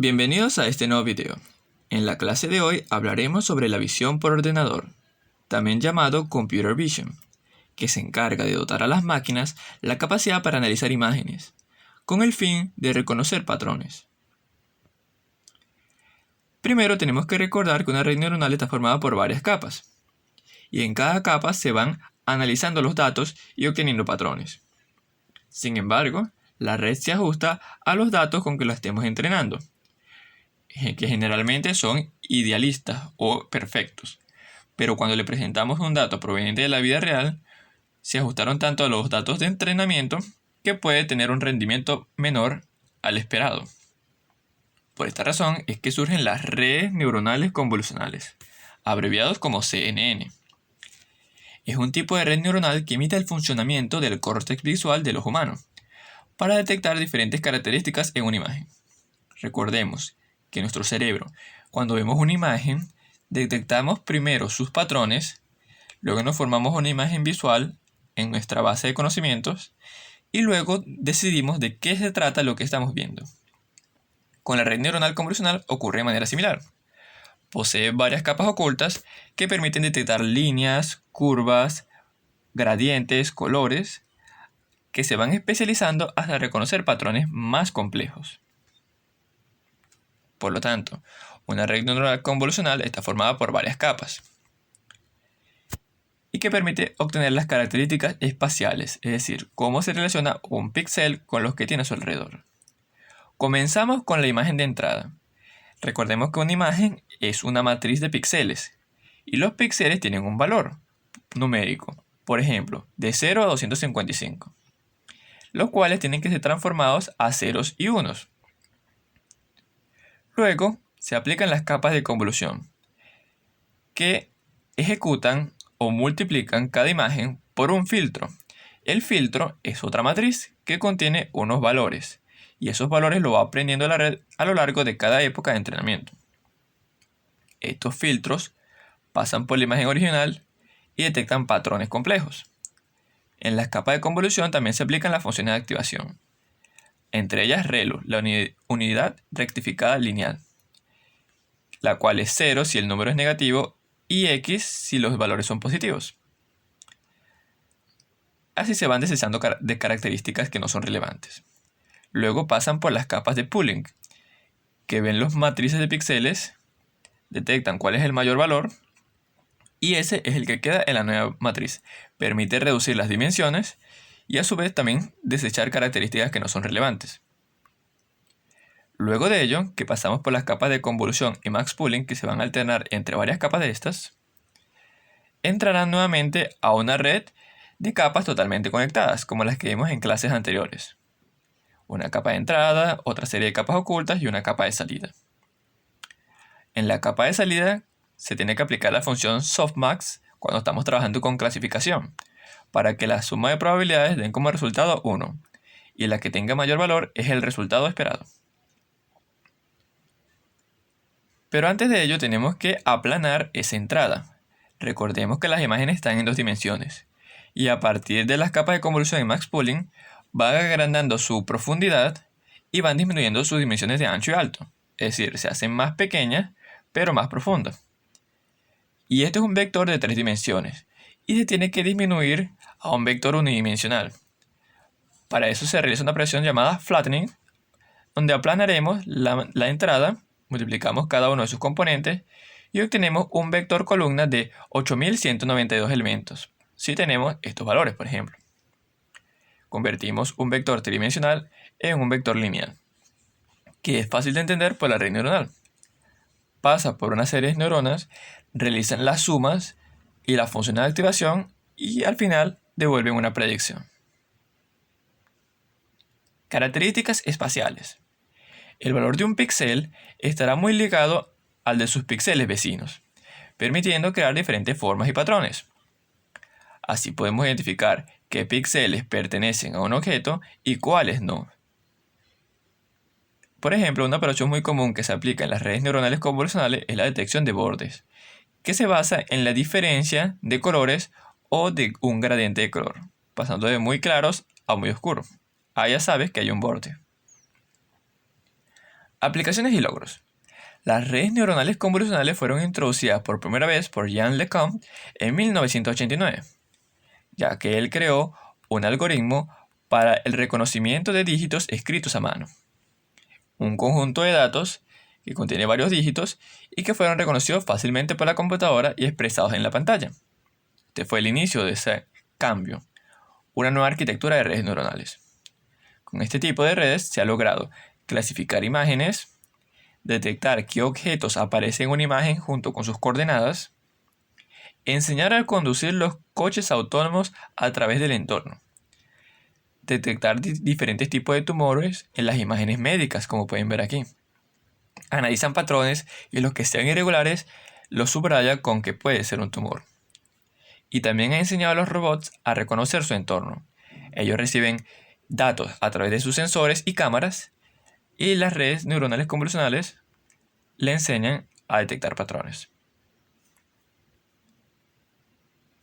Bienvenidos a este nuevo video. En la clase de hoy hablaremos sobre la visión por ordenador, también llamado Computer Vision, que se encarga de dotar a las máquinas la capacidad para analizar imágenes, con el fin de reconocer patrones. Primero tenemos que recordar que una red neuronal está formada por varias capas, y en cada capa se van analizando los datos y obteniendo patrones. Sin embargo, la red se ajusta a los datos con que la estemos entrenando, que generalmente son idealistas o perfectos, pero cuando le presentamos un dato proveniente de la vida real, se ajustaron tanto a los datos de entrenamiento que puede tener un rendimiento menor al esperado. Por esta razón es que surgen las redes neuronales convolucionales, abreviados como CNN. Es un tipo de red neuronal que imita el funcionamiento del córtex visual del ojo humano, para detectar diferentes características en una imagen. Recordemos que nuestro cerebro, cuando vemos una imagen, detectamos primero sus patrones, luego nos formamos una imagen visual en nuestra base de conocimientos y luego decidimos de qué se trata lo que estamos viendo. Con la red neuronal convolucional ocurre de manera similar. Posee varias capas ocultas que permiten detectar líneas, curvas, gradientes, colores, que se van especializando hasta reconocer patrones más complejos. Por lo tanto, una red neuronal convolucional está formada por varias capas y que permite obtener las características espaciales, es decir, cómo se relaciona un píxel con los que tiene a su alrededor. Comenzamos con la imagen de entrada. Recordemos que una imagen es una matriz de píxeles y los píxeles tienen un valor numérico, por ejemplo, de 0 a 255, los cuales tienen que ser transformados a ceros y unos. Luego se aplican las capas de convolución, que ejecutan o multiplican cada imagen por un filtro. El filtro es otra matriz que contiene unos valores, y esos valores lo va aprendiendo la red a lo largo de cada época de entrenamiento. Estos filtros pasan por la imagen original y detectan patrones complejos. En las capas de convolución también se aplican las funciones de activación, entre ellas ReLU, la unidad rectificada lineal, la cual es 0 si el número es negativo y X si los valores son positivos. Así se van desechando de características que no son relevantes. Luego pasan por las capas de pooling, que ven las matrices de píxeles, detectan cuál es el mayor valor y ese es el que queda en la nueva matriz. Permite reducir las dimensiones y a su vez también desechar características que no son relevantes. Luego de ello, que pasamos por las capas de convolución y max pooling, que se van a alternar entre varias capas de estas, entrarán nuevamente a una red de capas totalmente conectadas, como las que vimos en clases anteriores. Una capa de entrada, otra serie de capas ocultas y una capa de salida. En la capa de salida se tiene que aplicar la función softmax cuando estamos trabajando con clasificación, para que la suma de probabilidades den como resultado 1, y la que tenga mayor valor es el resultado esperado. Pero antes de ello tenemos que aplanar esa entrada. Recordemos que las imágenes están en dos dimensiones, y a partir de las capas de convolución y max pooling van agrandando su profundidad y van disminuyendo sus dimensiones de ancho y alto, es decir, se hacen más pequeñas pero más profundas. Y este es un vector de 3 dimensiones y se tiene que disminuir a un vector unidimensional. Para eso se realiza una operación llamada flattening, donde aplanaremos la entrada, multiplicamos cada uno de sus componentes y obtenemos un vector columna de 8192 elementos, si tenemos estos valores, por ejemplo. Convertimos un vector tridimensional en un vector lineal, que es fácil de entender por la red neuronal. Pasa por una serie de neuronas, realizan las sumas y la función de activación y al final devuelven una predicción. Características espaciales. El valor de un píxel estará muy ligado al de sus píxeles vecinos, permitiendo crear diferentes formas y patrones. Así podemos identificar qué píxeles pertenecen a un objeto y cuáles no. Por ejemplo, una operación muy común que se aplica en las redes neuronales convolucionales es la detección de bordes, que se basa en la diferencia de colores o de un gradiente de color, pasando de muy claros a muy oscuros. Ya sabes que hay un borde. Aplicaciones y logros. Las redes neuronales convolucionales fueron introducidas por primera vez por Jean LeCun en 1989, ya que él creó un algoritmo para el reconocimiento de dígitos escritos a mano. Un conjunto de datos que contiene varios dígitos y que fueron reconocidos fácilmente por la computadora y expresados en la pantalla. Este fue el inicio de ese cambio, una nueva arquitectura de redes neuronales. Con este tipo de redes se ha logrado clasificar imágenes, detectar qué objetos aparecen en una imagen junto con sus coordenadas, enseñar a conducir los coches autónomos a través del entorno, detectar diferentes tipos de tumores en las imágenes médicas, como pueden ver aquí. Analizan patrones y los que sean irregulares los subraya con que puede ser un tumor. Y también ha enseñado a los robots a reconocer su entorno. Ellos reciben datos a través de sus sensores y cámaras y las redes neuronales convolucionales le enseñan a detectar patrones.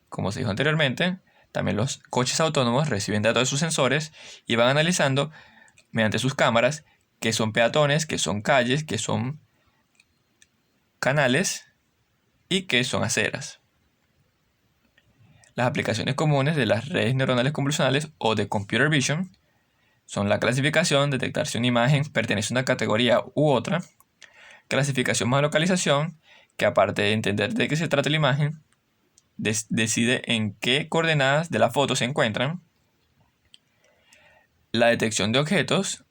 Como se dijo anteriormente, también los coches autónomos reciben datos de sus sensores y van analizando mediante sus cámaras qué son peatones, qué son calles, qué son canales y qué son aceras. Las aplicaciones comunes de las redes neuronales convolucionales o de computer vision son la clasificación, detectar si una imagen pertenece a una categoría u otra, clasificación más localización, que aparte de entender de qué se trata la imagen, decide en qué coordenadas de la foto se encuentran, la detección de objetos,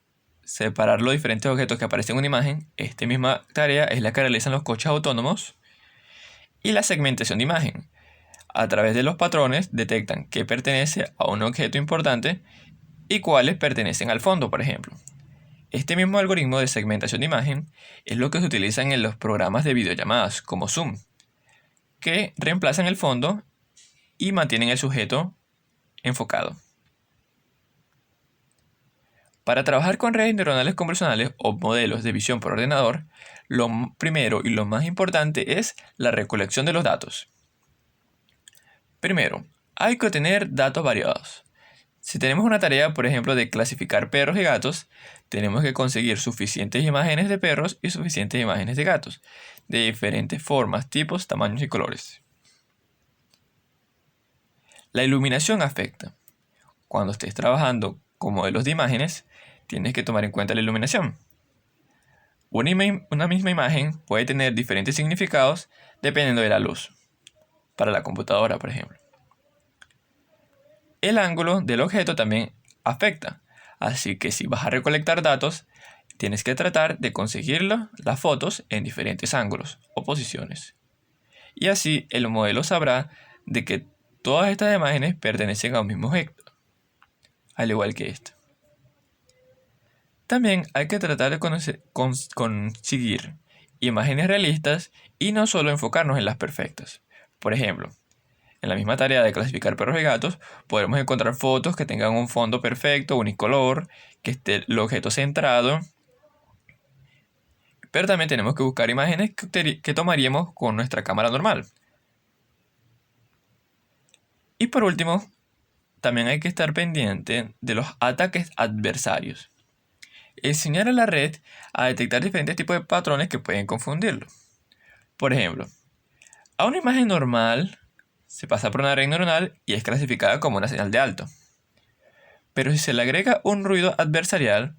separar los diferentes objetos que aparecen en una imagen. Esta misma tarea es la que realizan los coches autónomos, y la segmentación de imagen. A través de los patrones detectan qué pertenece a un objeto importante y cuáles pertenecen al fondo, por ejemplo. Este mismo algoritmo de segmentación de imagen es lo que se utiliza en los programas de videollamadas como Zoom, que reemplazan el fondo y mantienen el sujeto enfocado. Para trabajar con redes neuronales convolucionales o modelos de visión por ordenador, lo primero y lo más importante es la recolección de los datos. Primero, hay que obtener datos variados. Si tenemos una tarea, por ejemplo, de clasificar perros y gatos, tenemos que conseguir suficientes imágenes de perros y suficientes imágenes de gatos, de diferentes formas, tipos, tamaños y colores. La iluminación afecta. Cuando estés trabajando con modelos de imágenes, tienes que tomar en cuenta la iluminación. Una misma imagen puede tener diferentes significados dependiendo de la luz. Para la computadora, por ejemplo. El ángulo del objeto también afecta, así que si vas a recolectar datos, tienes que tratar de conseguir las fotos en diferentes ángulos o posiciones. Y así el modelo sabrá de que todas estas imágenes pertenecen a un mismo objeto, al igual que esta. También hay que tratar de conseguir imágenes realistas y no solo enfocarnos en las perfectas. Por ejemplo, en la misma tarea de clasificar perros y gatos, podemos encontrar fotos que tengan un fondo perfecto, unicolor, que esté el objeto centrado. Pero también tenemos que buscar imágenes que tomaríamos con nuestra cámara normal. Y por último, también hay que estar pendiente de los ataques adversarios. Enseñar a la red a detectar diferentes tipos de patrones que pueden confundirlo. Por ejemplo, a una imagen normal se pasa por una red neuronal y es clasificada como una señal de alto. Pero si se le agrega un ruido adversarial,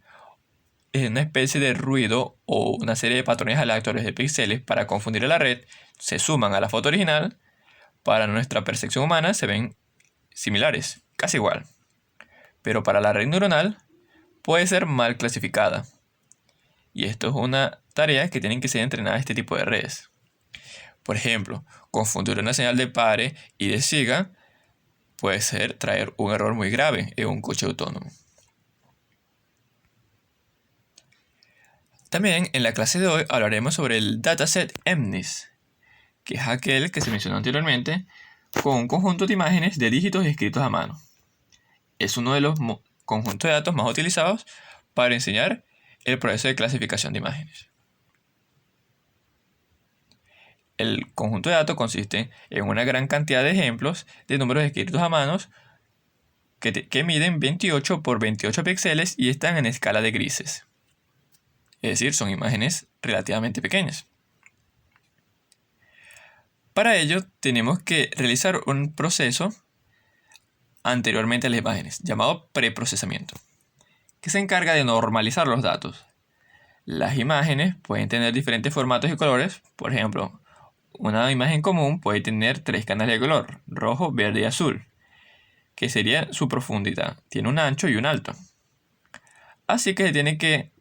es una especie de ruido o una serie de patrones aleatorios de píxeles para confundir a la red, se suman a la foto original, para nuestra percepción humana se ven similares, casi igual. Pero para la red neuronal puede ser mal clasificada. Y esto es una tarea que tienen que ser entrenadas este tipo de redes. Por ejemplo, confundir una señal de pare y de siga puede traer un error muy grave en un coche autónomo. También en la clase de hoy hablaremos sobre el dataset MNIST, que es aquel que se mencionó anteriormente, con un conjunto de imágenes de dígitos escritos a mano. Es uno de los conjuntos de datos más utilizados para enseñar el proceso de clasificación de imágenes. El conjunto de datos consiste en una gran cantidad de ejemplos de números escritos a mano que miden 28 por 28 píxeles y están en escala de grises. es decir, son imágenes relativamente pequeñas. Para ello tenemos que realizar un proceso anteriormente a las imágenes, llamado preprocesamiento, que se encarga de normalizar los datos. Las imágenes pueden tener diferentes formatos y colores. Por ejemplo, una imagen común puede tener 3 canales de color, rojo, verde y azul, que sería su profundidad. Tiene un ancho y un alto. Así que se tiene que,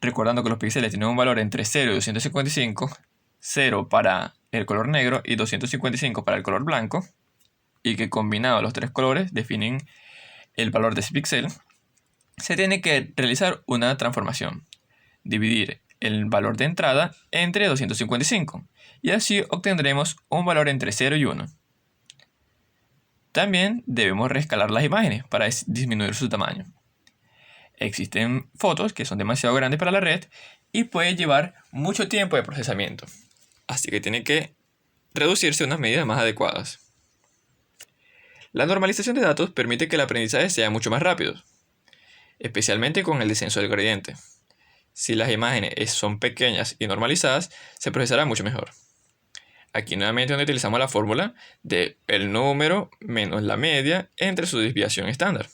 recordando que los píxeles tienen un valor entre 0 y 255, 0 para el color negro y 255 para el color blanco, y que combinados los 3 colores definen el valor de ese píxel, se tiene que realizar una transformación. Dividir el valor de entrada entre 255 y así obtendremos un valor entre 0 y 1. También debemos reescalar las imágenes para disminuir su tamaño. Existen fotos que son demasiado grandes para la red y puede llevar mucho tiempo de procesamiento, así que tiene que reducirse a unas medidas más adecuadas. La normalización de datos permite que el aprendizaje sea mucho más rápido, especialmente con el descenso del gradiente. Si las imágenes son pequeñas y normalizadas, se procesará mucho mejor. Aquí nuevamente donde utilizamos la fórmula de el número menos la media entre su desviación estándar.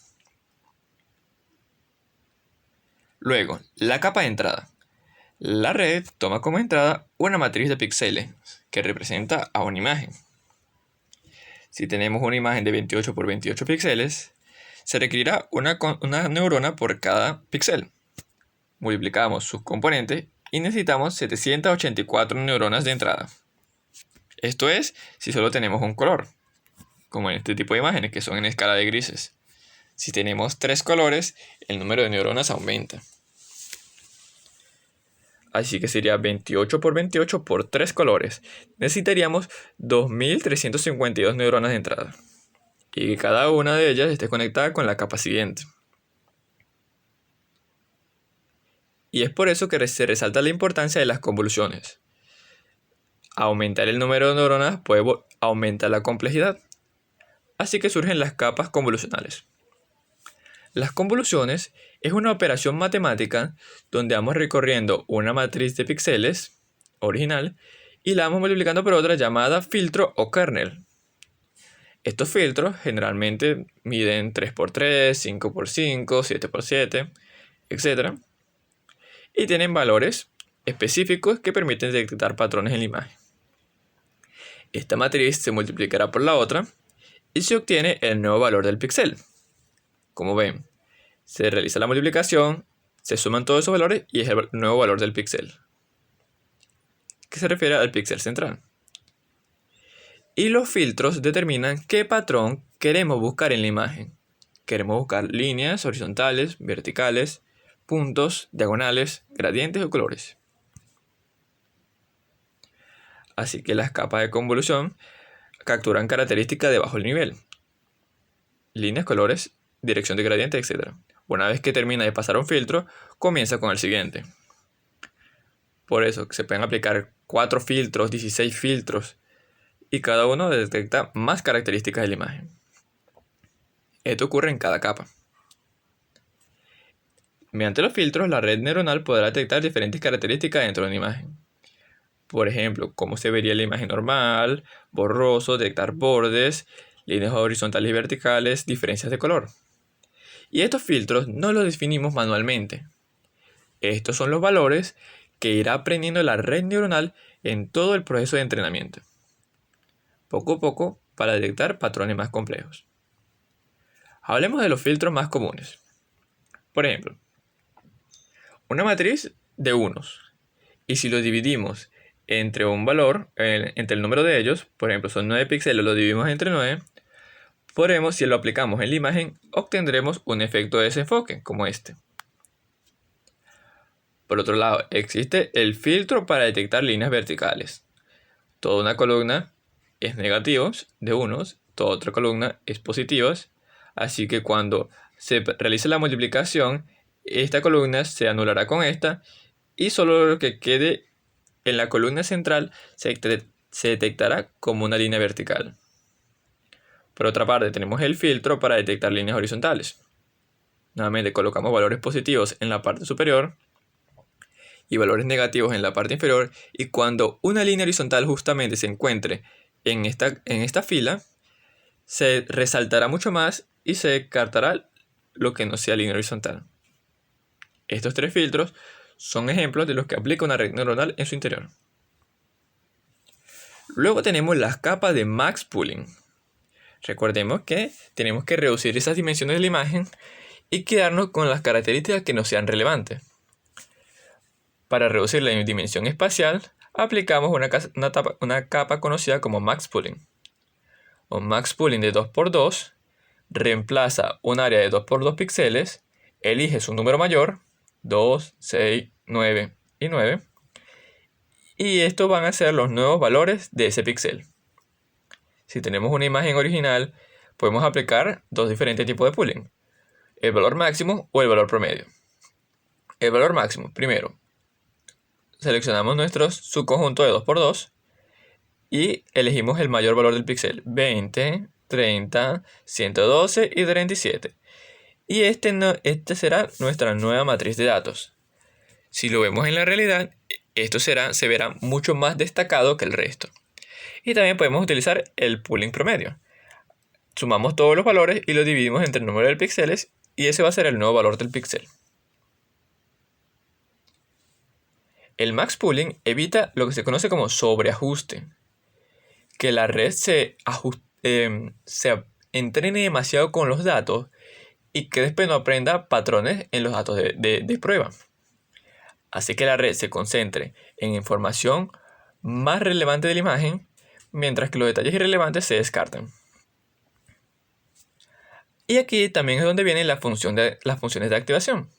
Luego, la capa de entrada. La red toma como entrada una matriz de píxeles que representa a una imagen. Si tenemos una imagen de 28 por 28 píxeles, se requerirá una neurona por cada píxel. Multiplicamos sus componentes y necesitamos 784 neuronas de entrada. Esto es si solo tenemos un color, como en este tipo de imágenes que son en escala de grises. Si tenemos 3 colores, el número de neuronas aumenta. Así que sería 28 por 28 por 3 colores. Necesitaríamos 2352 neuronas de entrada. Y que cada una de ellas esté conectada con la capa siguiente. Y es por eso que se resalta la importancia de las convoluciones. Aumentar el número de neuronas puede aumentar la complejidad. Así que surgen las capas convolucionales. Las convoluciones es una operación matemática donde vamos recorriendo una matriz de píxeles original y la vamos multiplicando por otra llamada filtro o kernel. Estos filtros generalmente miden 3×3, 5×5, 7×7, etc. Y tienen valores específicos que permiten detectar patrones en la imagen. Esta matriz se multiplicará por la otra y se obtiene el nuevo valor del píxel. Como ven, se realiza la multiplicación, se suman todos esos valores y es el nuevo valor del píxel, que se refiere al píxel central. Y los filtros determinan qué patrón queremos buscar en la imagen. Queremos buscar líneas horizontales, verticales, puntos, diagonales, gradientes o colores. Así que las capas de convolución capturan características de bajo nivel. Líneas, colores, dirección de gradiente, etc. Una vez que termina de pasar un filtro, comienza con el siguiente. Por eso se pueden aplicar 4 filtros, 16 filtros, y cada uno detecta más características de la imagen. Esto ocurre en cada capa. Mediante los filtros, la red neuronal podrá detectar diferentes características dentro de una imagen. Por ejemplo, cómo se vería la imagen normal, borroso, detectar bordes, líneas horizontales y verticales, diferencias de color. Y estos filtros no los definimos manualmente. Estos son los valores que irá aprendiendo la red neuronal en todo el proceso de entrenamiento, poco a poco para detectar patrones más complejos. Hablemos de los filtros más comunes. Por ejemplo, una matriz de unos, y si lo dividimos entre un valor, entre el número de ellos, por ejemplo son 9 píxeles, lo dividimos entre 9, podremos, si lo aplicamos en la imagen, obtendremos un efecto de desenfoque, como este. Por otro lado, existe el filtro para detectar líneas verticales. Toda una columna es negativos de unos, toda otra columna es positivos, así que cuando se realice la multiplicación, esta columna se anulará con esta y solo lo que quede en la columna central se detectará como una línea vertical. Por otra parte, tenemos el filtro para detectar líneas horizontales. Nuevamente colocamos valores positivos en la parte superior y valores negativos en la parte inferior, y cuando una línea horizontal justamente se encuentre en esta fila, se resaltará mucho más y se descartará lo que no sea línea horizontal. Estos tres filtros son ejemplos de los que aplica una red neuronal en su interior. Luego tenemos las capas de max pooling. Recordemos que tenemos que reducir esas dimensiones de la imagen y quedarnos con las características que nos sean relevantes. Para reducir la dimensión espacial, aplicamos una capa conocida como max pooling. Un max pooling de 2×2 reemplaza un área de 2×2 píxeles, elige su número mayor, 2, 6, 9 y 9, y estos van a ser los nuevos valores de ese píxel. Si tenemos una imagen original, podemos aplicar dos diferentes tipos de pooling: el valor máximo o el valor promedio. El valor máximo, primero, seleccionamos nuestro subconjunto de 2×2 y elegimos el mayor valor del píxel, 20, 30, 112 y 37. Y este será nuestra nueva matriz de datos. Si lo vemos en la realidad, esto se verá mucho más destacado que el resto. Y también podemos utilizar el pooling promedio. Sumamos todos los valores y los dividimos entre el número de píxeles y ese va a ser el nuevo valor del píxel. El max pooling evita lo que se conoce como sobreajuste, que la red se entrene demasiado con los datos y que después no aprenda patrones en los datos de prueba. Así que la red se concentre en información más relevante de la imagen, mientras que los detalles irrelevantes se descartan. Y aquí también es donde vienen las funciones de activación.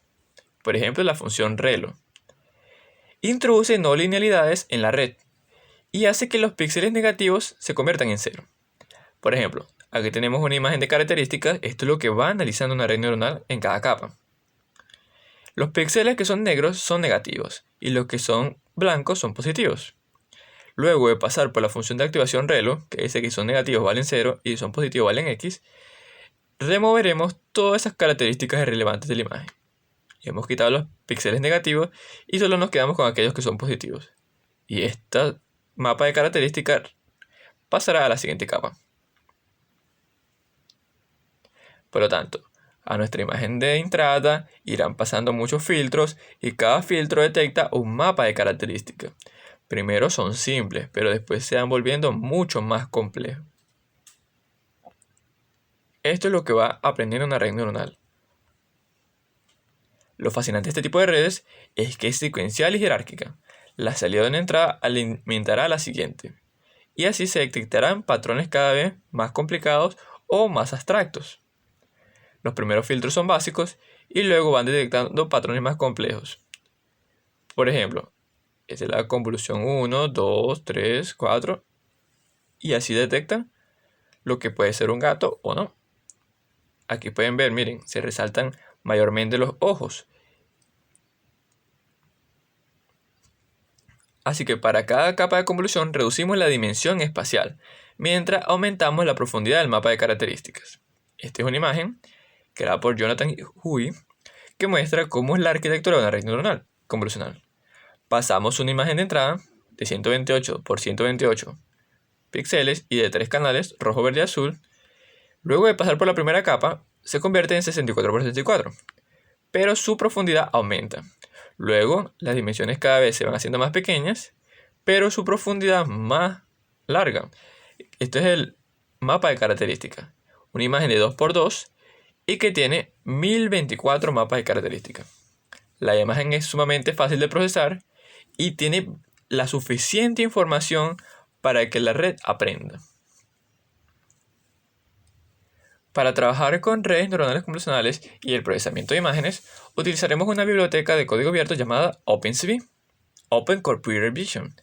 Por ejemplo, la función relo. Introduce no linealidades en la red y hace que los píxeles negativos se conviertan en cero. Por ejemplo, aquí tenemos una imagen de características. Esto es lo que va analizando una red neuronal en cada capa. Los píxeles que son negros son negativos y los que son blancos son positivos. Luego de pasar por la función de activación relo, que dice que son negativos valen 0 y son positivos valen x, removeremos todas esas características irrelevantes de la imagen. Hemos quitado los píxeles negativos y solo nos quedamos con aquellos que son positivos. Y esta mapa de características pasará a la siguiente capa. Por lo tanto, a nuestra imagen de entrada irán pasando muchos filtros y cada filtro detecta un mapa de características. Primero son simples, pero después se van volviendo mucho más complejos. Esto es lo que va aprendiendo una red neuronal. Lo fascinante de este tipo de redes es que es secuencial y jerárquica. La salida de una entrada alimentará a la siguiente. Y así se detectarán patrones cada vez más complicados o más abstractos. Los primeros filtros son básicos y luego van detectando patrones más complejos. Por ejemplo, esta es la convolución 1, 2, 3, 4. Y así detectan lo que puede ser un gato o no. Aquí pueden ver, miren, se resaltan mayormente los ojos. Así que para cada capa de convolución reducimos la dimensión espacial, mientras aumentamos la profundidad del mapa de características. Esta es una imagen creada por Jonathan Hui, que muestra cómo es la arquitectura de una red neuronal convolucional. Pasamos una imagen de entrada de 128 por 128 píxeles y de 3 canales, rojo, verde y azul. Luego de pasar por la primera capa, se convierte en 64 por 64, pero su profundidad aumenta. Luego, las dimensiones cada vez se van haciendo más pequeñas, pero su profundidad más larga. Esto es el mapa de características. Una imagen de 2×2 y que tiene 1024 mapas de características. La imagen es sumamente fácil de procesar y tiene la suficiente información para que la red aprenda. Para trabajar con redes neuronales convolucionales y el procesamiento de imágenes, utilizaremos una biblioteca de código abierto llamada OpenCV, Open Computer Vision.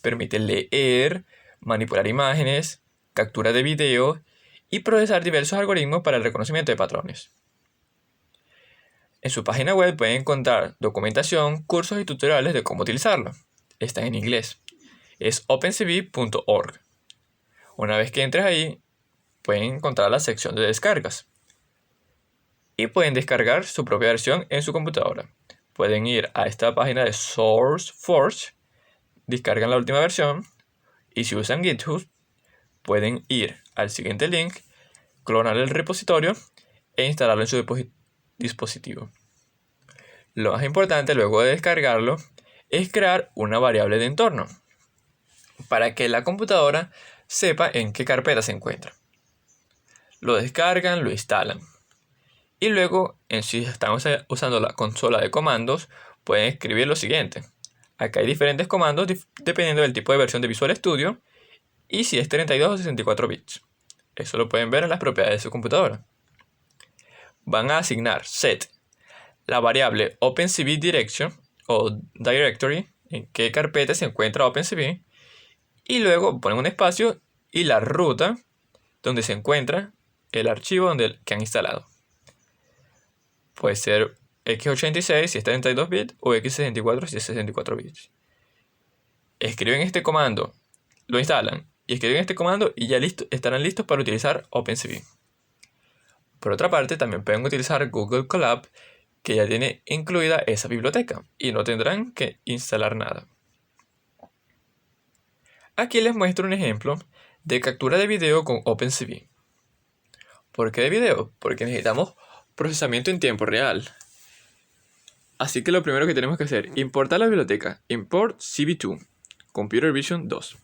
Permite leer, manipular imágenes, captura de video y procesar diversos algoritmos para el reconocimiento de patrones. En su página web pueden encontrar documentación, cursos y tutoriales de cómo utilizarlo. Están en inglés. Es opencv.org. Una vez que entres ahí, pueden encontrar la sección de descargas y pueden descargar su propia versión en su computadora. pueden ir a esta página de SourceForge, descargan la última versión, y si usan GitHub, pueden ir al siguiente link, clonar el repositorio e instalarlo en su dispositivo. Lo más importante luego de descargarlo es crear una variable de entorno para que la computadora sepa en qué carpeta se encuentra. Lo descargan, lo instalan. Y luego, si están usando la consola de comandos, pueden escribir lo siguiente. Acá hay diferentes comandos dependiendo del tipo de versión de Visual Studio y si es 32 o 64 bits. Eso lo pueden ver en las propiedades de su computadora. Van a asignar set la variable OpenCV Direction o Directory, en qué carpeta se encuentra OpenCV, y luego ponen un espacio y la ruta donde se encuentra el archivo que han instalado. Puede ser x86 si es 32 bits o x64 si es 64 bits. Escriben este comando, lo instalan y escriben este comando y ya estarán listos para utilizar OpenCV. Por otra parte, también pueden utilizar Google Colab, que ya tiene incluida esa biblioteca y no tendrán que instalar nada. Aquí les muestro un ejemplo de captura de video con OpenCV. ¿Por qué de video? Porque necesitamos procesamiento en tiempo real. Así que lo primero que tenemos que hacer es importar la biblioteca import CV2 Computer Vision 2.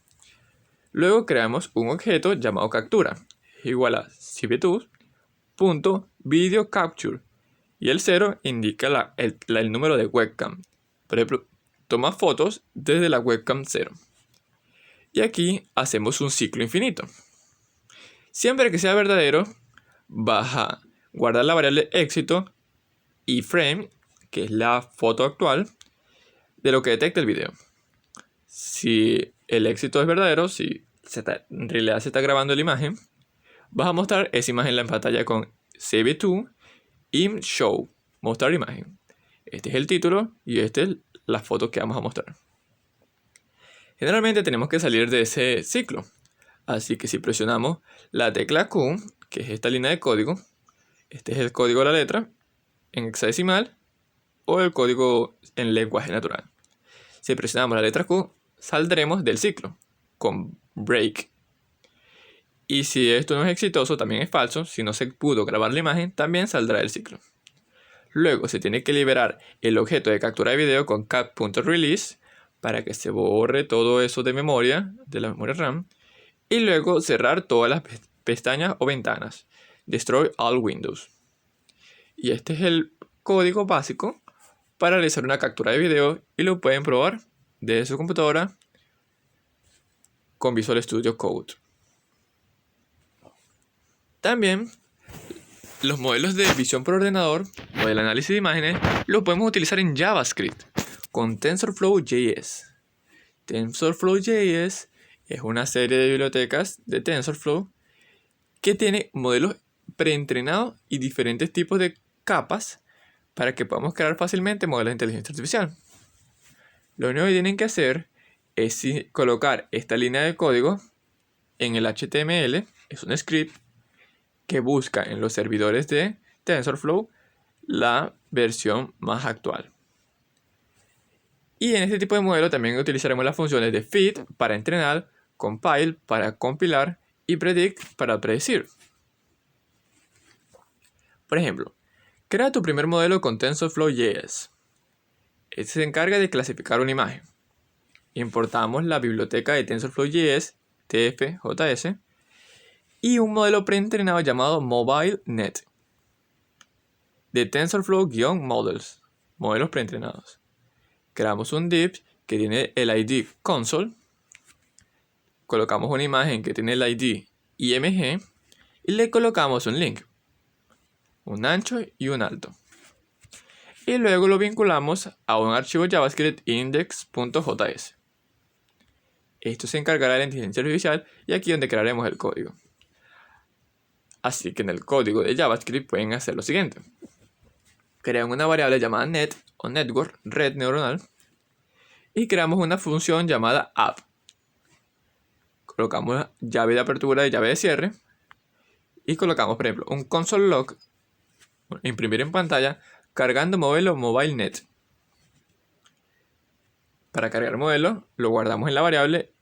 Luego creamos un objeto llamado captura igual a CV2.videoCapture y el 0 indica el número de webcam. Por ejemplo, toma fotos desde la webcam 0. Y aquí hacemos un ciclo infinito. Siempre que sea verdadero, vas a guardar la variable éxito y frame, que es la foto actual, de lo que detecta el video. Si el éxito es verdadero, si en realidad se está grabando la imagen, vas a mostrar esa imagen en la pantalla con CV2 im show, mostrar imagen. Este es el título y esta es la foto que vamos a mostrar. Generalmente tenemos que salir de ese ciclo. Así que si presionamos la tecla Q, que es esta línea de código, este es el código de la letra en hexadecimal o el código en lenguaje natural. Si presionamos la letra Q, saldremos del ciclo con break. Y si esto no es exitoso, también es falso. Si no se pudo grabar la imagen, también saldrá del ciclo. Luego se tiene que liberar el objeto de captura de video con cap.release para que se borre todo eso de memoria, de la memoria RAM. Y luego cerrar todas las pestañas o ventanas. Destroy all windows. Y este es el código básico para realizar una captura de video y lo pueden probar desde su computadora con Visual Studio Code. También los modelos de visión por ordenador o del análisis de imágenes los podemos utilizar en JavaScript con TensorFlow.js. TensorFlow.js es una serie de bibliotecas de TensorFlow que tiene modelos preentrenados y diferentes tipos de capas para que podamos crear fácilmente modelos de inteligencia artificial. Lo único que tienen que hacer es colocar esta línea de código en el HTML, es un script que busca en los servidores de TensorFlow la versión más actual. Y en este tipo de modelo también utilizaremos las funciones de fit para entrenar, compile para compilar y predict para predecir. Por ejemplo, crea tu primer modelo con TensorFlow.js. Este se encarga de clasificar una imagen. Importamos la biblioteca de TensorFlow.js, tf.js, y un modelo preentrenado llamado MobileNet de TensorFlow-models, modelos preentrenados. Creamos un div que tiene el ID console, colocamos una imagen que tiene el ID img y le colocamos un link, un ancho y un alto. Y luego lo vinculamos a un archivo JavaScript index.js. Esto se encargará de la inteligencia artificial y aquí es donde crearemos el código. Así que en el código de JavaScript pueden hacer lo siguiente. Crean una variable llamada net o network, red neuronal, y creamos una función llamada app. Colocamos llave de apertura y llave de cierre y colocamos, por ejemplo, un console log, imprimir en pantalla, cargando modelo MobileNet. para cargar el modelo, lo guardamos en la variable.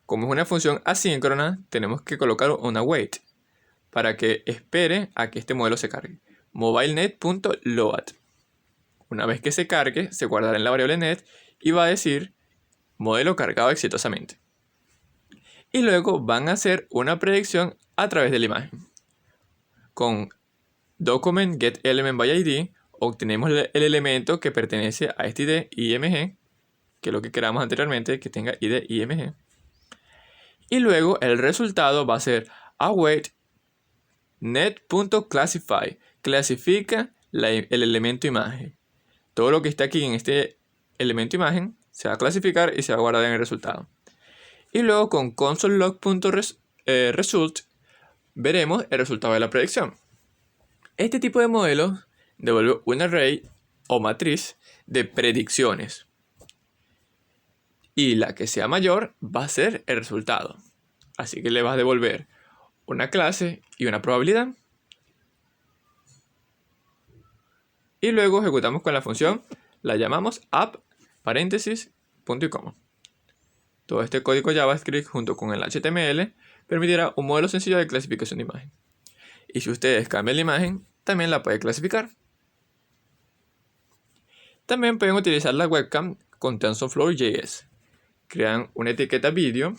Como es una función asíncrona, tenemos que colocar una wait para que espere a que este modelo se cargue. mobilenet.load. Una vez que se cargue, se guardará en la variable net y va a decir modelo cargado exitosamente. Y luego van a hacer una predicción a través de la imagen. Con document getElementById obtenemos el elemento que pertenece a este ID IMG, que es lo que queramos anteriormente, que tenga ID IMG. Y luego el resultado va a ser await net.classify. Clasifica el elemento imagen. Todo lo que está aquí en este elemento imagen se va a clasificar y se va a guardar en el resultado. Y luego con console.log.result veremos el resultado de la predicción. Este tipo de modelo devuelve un array o matriz de predicciones. Y la que sea mayor va a ser el resultado. Así que le vas a devolver una clase y una probabilidad. Y luego ejecutamos con la función, la llamamos app, paréntesis, punto y coma. Todo este código JavaScript junto con el HTML permitirá un modelo sencillo de clasificación de imagen. Y si ustedes cambian la imagen, también la pueden clasificar. También pueden utilizar la webcam con TensorFlow.js. Crean una etiqueta vídeo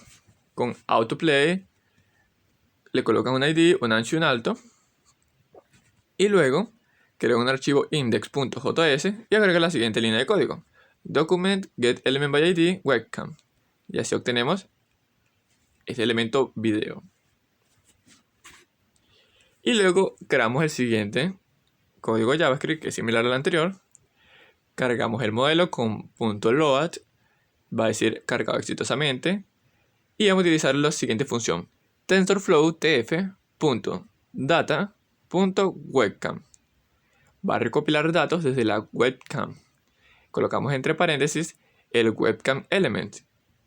con autoplay, le colocan un ID, un ancho y un alto. Y luego crean un archivo index.js y agregan la siguiente línea de código. Document getElementById webcam. Y así obtenemos este elemento video. Y luego creamos el siguiente código JavaScript que es similar al anterior. Cargamos el modelo con .load, va a decir cargado exitosamente. Y vamos a utilizar la siguiente función. TensorFlow.tf.data.webcam. Va a recopilar datos desde la webcam. Colocamos entre paréntesis el webcam element,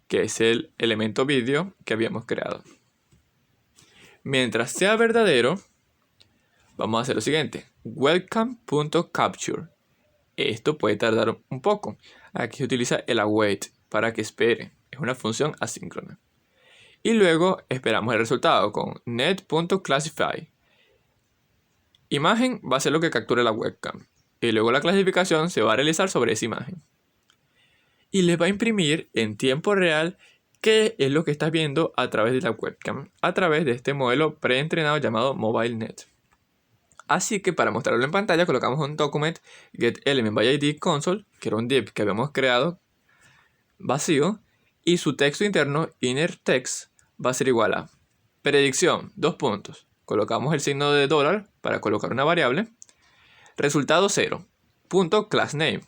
que es el elemento vídeo que habíamos creado. Mientras sea verdadero, vamos a hacer lo siguiente. Webcam.capture. Esto puede tardar un poco. Aquí se utiliza el await para que espere. Es una función asíncrona. Y luego esperamos el resultado con net.classify. Imagen va a ser lo que capture la webcam. Y luego la clasificación se va a realizar sobre esa imagen. Y les va a imprimir en tiempo real qué es lo que estás viendo a través de la webcam, a través de este modelo preentrenado llamado MobileNet. Así que para mostrarlo en pantalla colocamos un document getElementById console, que era un div que habíamos creado vacío, y su texto interno innerText va a ser igual a predicción, colocamos el signo de dólar para colocar una variable, resultado 0, .className.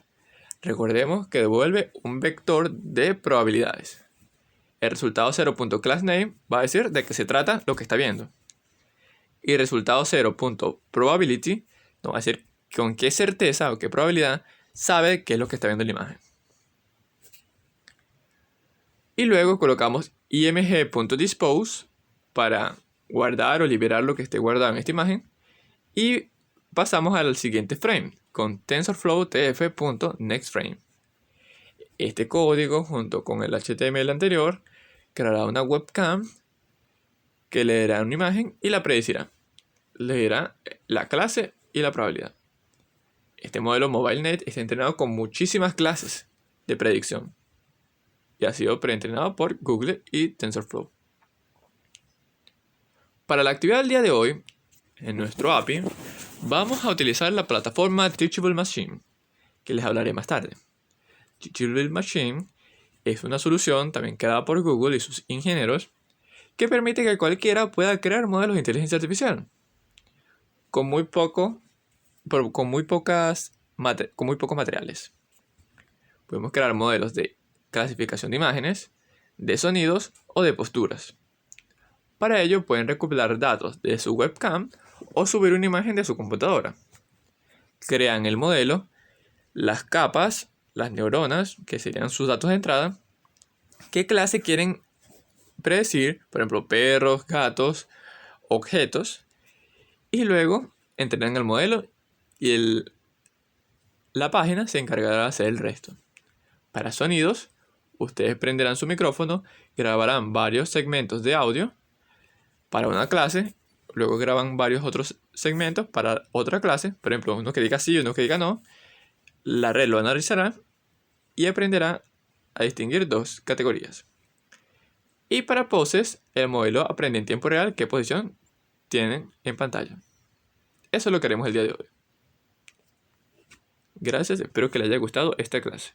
Recordemos que devuelve un vector de probabilidades. El resultado 0.className va a decir de qué se trata lo que está viendo. Y resultado 0.probability nos va a decir con qué certeza o qué probabilidad sabe qué es lo que está viendo en la imagen. Y luego colocamos img.dispose para guardar o liberar lo que esté guardado en esta imagen. Y pasamos al siguiente frame con TensorFlow.tf.nextFrame. Este código junto con el HTML anterior creará una webcam que leerá una imagen y la predecirá. Leerá la clase y la probabilidad. Este modelo MobileNet está entrenado con muchísimas clases de predicción y ha sido preentrenado por Google y TensorFlow. Para la actividad del día de hoy, en nuestro API, vamos a utilizar la plataforma Teachable Machine, que les hablaré más tarde. Teachable Machine es una solución también creada por Google y sus ingenieros que permite que cualquiera pueda crear modelos de inteligencia artificial con muy pocos materiales. Podemos crear modelos de clasificación de imágenes, de sonidos o de posturas. Para ello pueden recopilar datos de su webcam o subir una imagen de su computadora. Crean el modelo, las capas, las neuronas, que serían sus datos de entrada, qué clase quieren predecir, por ejemplo, perros, gatos, objetos, y luego entrenan el modelo y la página se encargará de hacer el resto. Para sonidos, ustedes prenderán su micrófono, grabarán varios segmentos de audio para una clase, luego graban varios otros segmentos para otra clase, por ejemplo, uno que diga sí y uno que diga no. La red lo analizará y aprenderá a distinguir dos categorías. Y para poses, el modelo aprende en tiempo real qué posición tienen en pantalla. Eso es lo que haremos el día de hoy. Gracias, espero que les haya gustado esta clase.